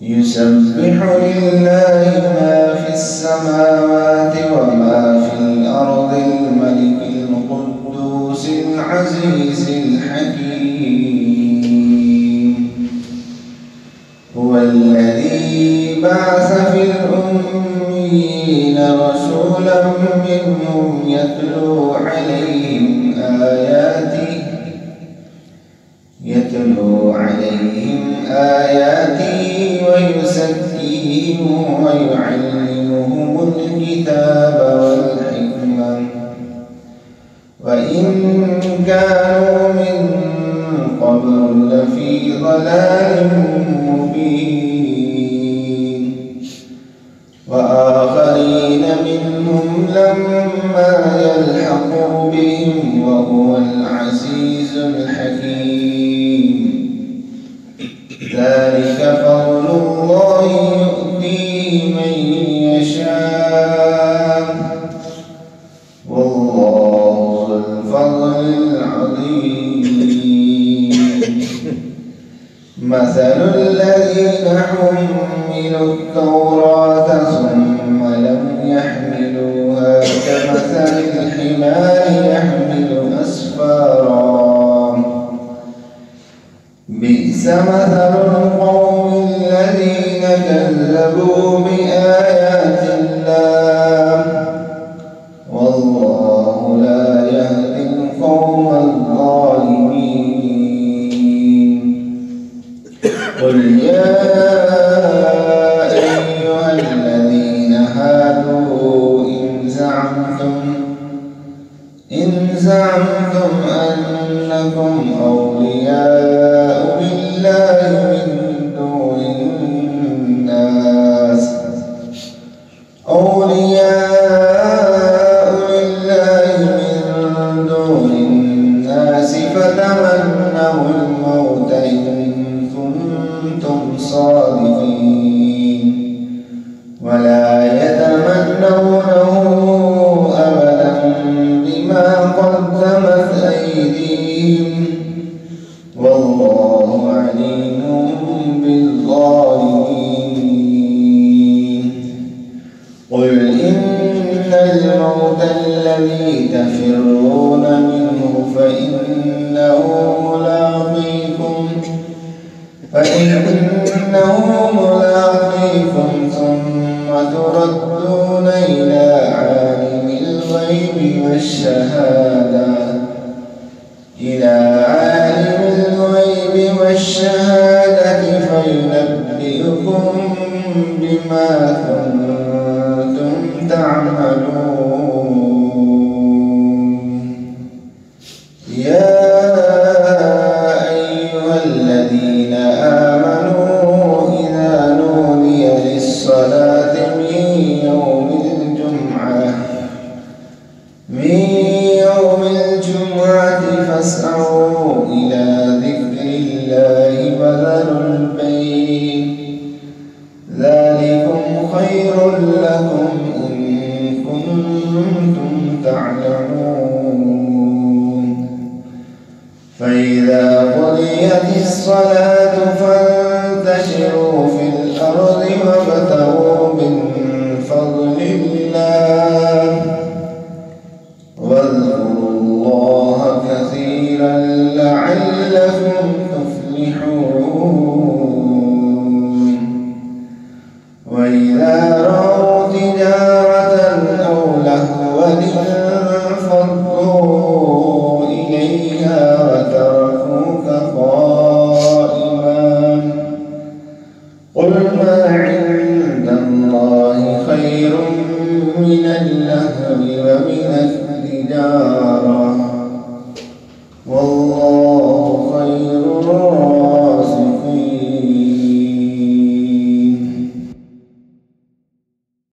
يسبح لله ما في السماوات وما في الأرض الملك القدوس العزيز الحكيم هو الذي بعث في الأميين رسولا منهم يتلو عليهم آياته ويزكيهم ويعلمهم الكتاب والحكمة وإن كانوا من قبل لفي ضلال مبين وآخرين منهم لما يلحقوا بهم وهو العزيز الحكيم ذلك فضل الله يؤتيه من يشاء والله ذو الفضل العظيم مثل الذين حملوا التوراة ثم لم يحملوها كمثل الحمار يحمل أسفارا بئس مثل القوم الذين كذبوا بآيات الله والله لا يهدي القوم الظالمين قل يا أيها الذين هادوا إن زعمتم أنكم أولياء لله من دون الناس فتمنوا الموت إن كنتم صادقين ولا يتمنونه أبدا بما قدمت أيديهم والله عليم بالظالمين قل إن الموت الذي تفرون منه فإنه ملاقيكم ثم تردون إلى عالم الغيب والشهادة فينبئكم بما كنتم تعملون يا أيها الذين آمنوا إذا نودي للصلاة من يوم الجمعة فاسعوا إلى ذكر الله وذروا البيع ذلكم خير لكم إن كنتم تعلمون فإذا قضيت الصلاة فانتشروا في الأرض وابتغوا من فضل الله واذكروا الله كثيرا لعلكم تفلحون وإذا رأوا تجارة أو لهوا انفضوا إليها وتركوك قائما قل ما عند الله خير من اللهو ومن التجارة